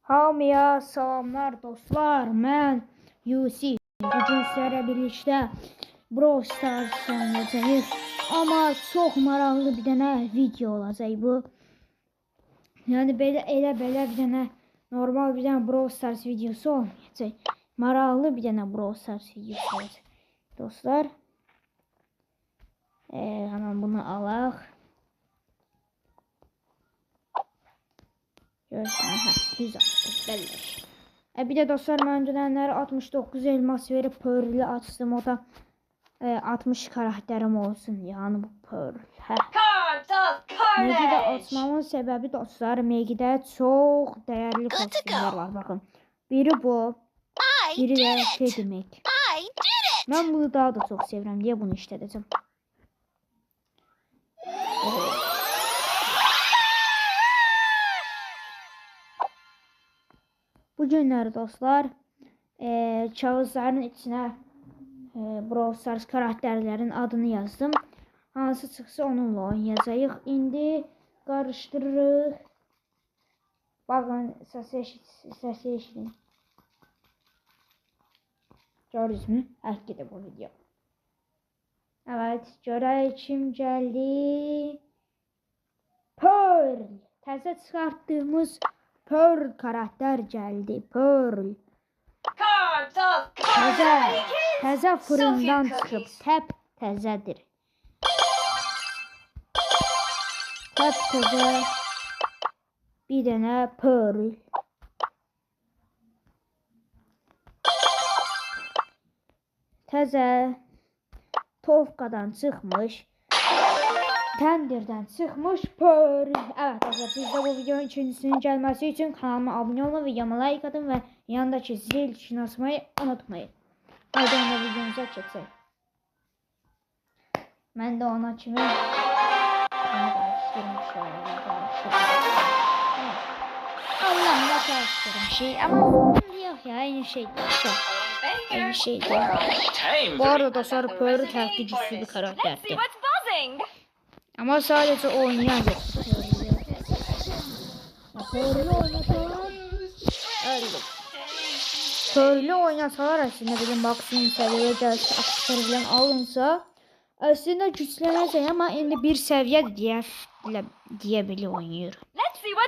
Hamıya salamlar dostlar. Mən Yusif. Bugün sizlərlə birlikdə Brawl Stars oynayacağıq. Amma çox maraqlı bir dənə video olacaq bu. Yəni elə bir dənə normal bir dənə Brawl Stars videosu olmayacaq. Maraqlı bir dənə Brawl Stars videosu olacaq. Dostlar. Hemen bunu alaq. Görürsən, 160 bəlləş. Bir də dostlar, mən öncədənləri 69 elmas verib Pearl'ü açdım. O da 60 karakterim olsun. Yəni bu Pearl. Megi'də açmamın səbəbi dostlar, Megi'də çox dəyərli kostümlər var. Baxın. Biri bu. Biri də şey demək. Mən bunu daha da çox sevirəm. Deyə bunu işlədəcəm. Bu günləri dostlar kağızların içine Brawl Stars karakterlerin adını yazdım. Hansı çıxsa onunla oynayacağıq. İndi qarışdırırıq. Bakın səsi eşidin. Gördünüz mü? Həkk edib bu video. Evet, görək kim gəldi. Pearl. Təzə çıxartdığımız Pearl karakter geldi. Pearl. Təzə fırından çıxıb. Təp təzədir. Təp təzə bir dənə Pearl. Təzə Tovkadan çıxmış. Tender'den çıkmış Pearl. Evet arkadaşlar, siz de bu videonun ikincisinin gelmesi için kanalıma abone olun ve yanıma like atın ve yanındaki zil tuşuna basmayı unutmayın. Haydi onda videomuza çeksek. Ben de ona kimi Allah'la karıştırmış ama yok ya, aynı şey değil. Aynı şey değil. Bu arada dostlar, Pearl terk güçlü bir karakterdi. Ama sadece oynayan yok. Pearl'ü oynasalar aslında bizim maksimum seviyeye gəlsə, aksesuar alınsa aslında güçlənəcək, ama indi bir səviyyə deyə bile oynayır.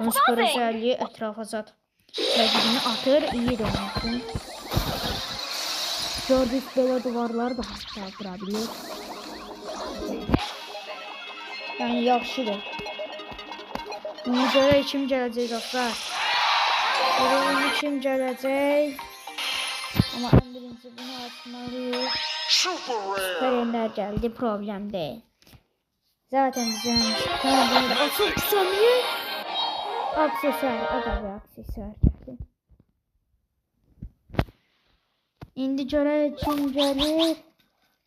Onun skor özelliği ətrafa zat rəqibini atır, iyi de oynasın. Gördük, belə duvarları da hatta qırabilir. Yani yaxşıdır. Bunu görək kim gələcək dostlar. Görək kim gələcək. Ama en birinci bunu açmalıyıq. Süper geldi, problem değil. Zaten bizim bunu da açıp tutamıyor. Aksesuar, bir aksesuar geldi. İndi görək kim gəlir.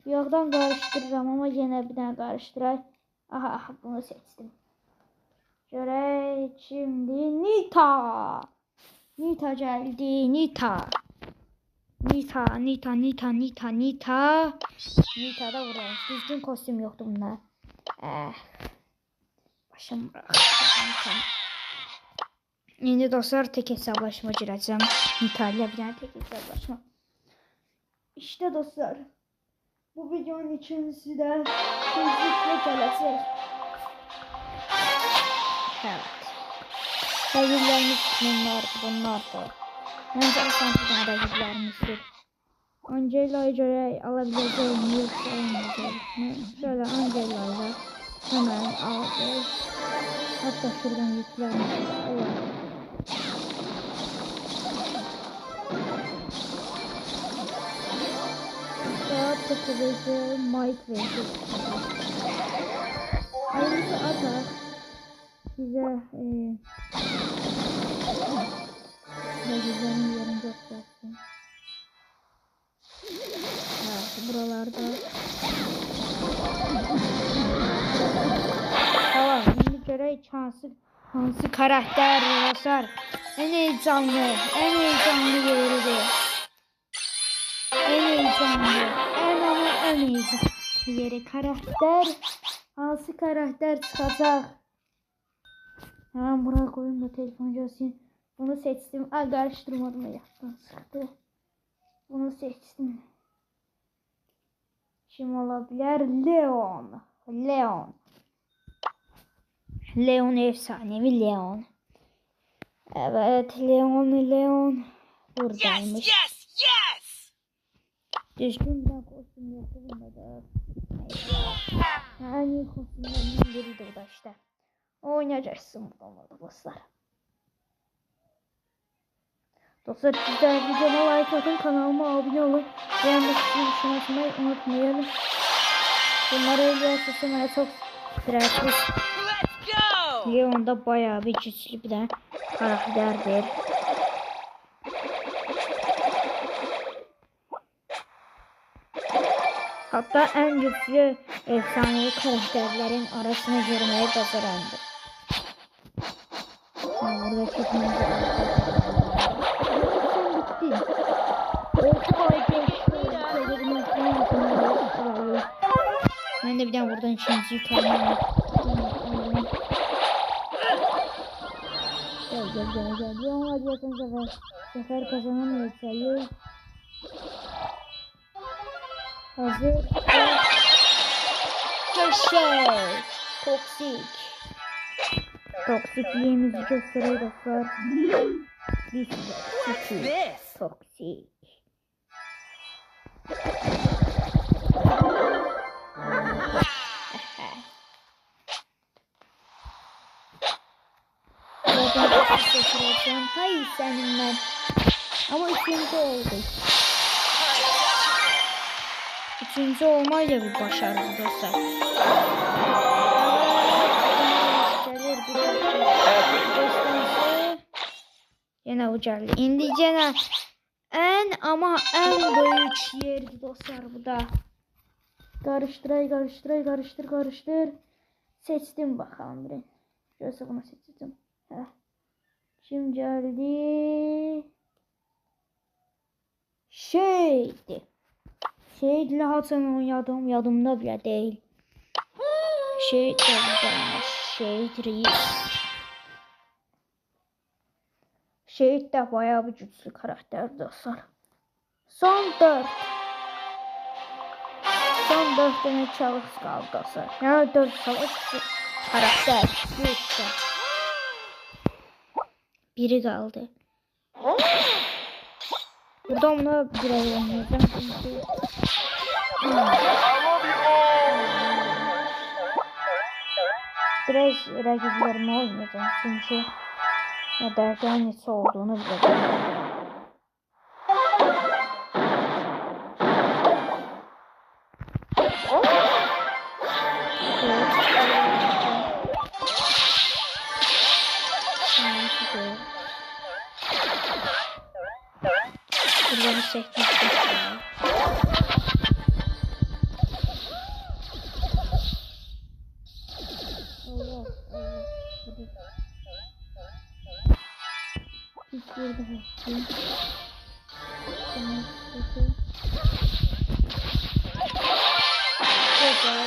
Yoxdan qarışdırıram, ama yine bir dənə qarışdıraq. Aha, bunu seçtim. Görək şimdi Nita. Nita geldi. Nita da vuralım. Düzgün kostüm yoktu bunda. Başım bırak. Şimdi dostlar, tek hesaplaşma gireceğim. Nita ile bir tane tek hesaplaşma. İşte dostlar, bu videonun ikincisi de hızlıca gelecek. Evet. Rakiplerimiz bunlar da. Bence aslında rakiplerimizdir. Angela'yı göre alabileceğim yoksa olmayacak. Şöyle Angela'yla hemen aldık. Hatta şuradan yüklenmiş. Evet. Daha takılıcı Mike verecek. Ayrıca atar. Size rakiplerin yerini göstersin. Evet, buralarda. Tamam, şimdi görək hansı karakter basar. En heyecanlı yeridir. En heyecanlı yeri karakter. Hansı karakter çıkacak? Hemen buraya koyayım da telefon gelsin. Bunu seçtim. Ay, karıştırmadım, yaptım sıktı. Bunu seçtim. Kim olabilir? Leon. Leon efsanevi Leon. Evet, Leon buradaymış. Yes! Düzgün bir kostüm yapılmadı. Yani kostümlerden biri de o da işte. Oynayacaksın burada dostlar. Dostlar, sizler videoma like atın, kanalıma abone olun. Beğenmek için atmayı unutmayın. Bunları öldürürse bana çok stresli. Let's go! Leon da bayağı bir güçlü bir de karakterdir. Hatta en güçlü efsanevi karakterlerin arasına girmeyi başarandır. Burada çok bitti. Ben de bir daha buradan ikinciyi kalmam. Gel. Hadi yakın sefer kazanamayacağız. Hazır. Köşe. Toksikliğimizi gösteriyor dostlar. Biz toksik. Hayır senin ben. Ama üçüncü olduk. Üçüncü olmayla bir başarı dostlar. Yine ucarlı. İndi gene en büyük yerdi dostlar bu da. Karıştır. Seçtim bakalım bir. Şöyle bunu seçtim. Şimdi geldi. Şeydi Hasan oynadım, yadımda bile değil. Şehit de buradaymış. Şehit reis. Şehit de bayağı bir güçlü karakter dostlar. Son 4 tane çalış kaldı dostlar. Yani 4 çalış karakter. Güçlü. Biri kaldı. Burada ona bir oynayacağım. Biraz rakiplerime oynayacağım çünkü ne derken hangisi olduğunu bileceğim. Buradan çekmiştim. Allah. Hiç burada bakayım. Güzel.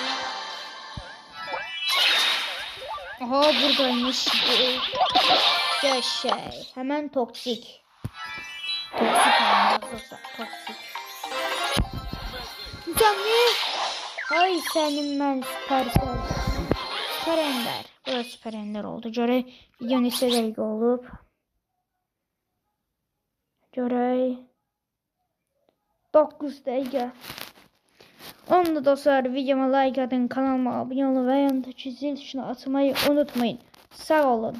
Aha, buradaymış. Şey. Hemen toksik. Toksik. Güzel mi? Ay senin ben Süper Ender. Bu da Süper Ender oldu. Göre videonun istediği olup. Göre 9 dakika. Onu da dostlar, videoma like atın, kanalıma abone olun ve yanındaki zil tuşuna atmayı unutmayın. Sağ olun.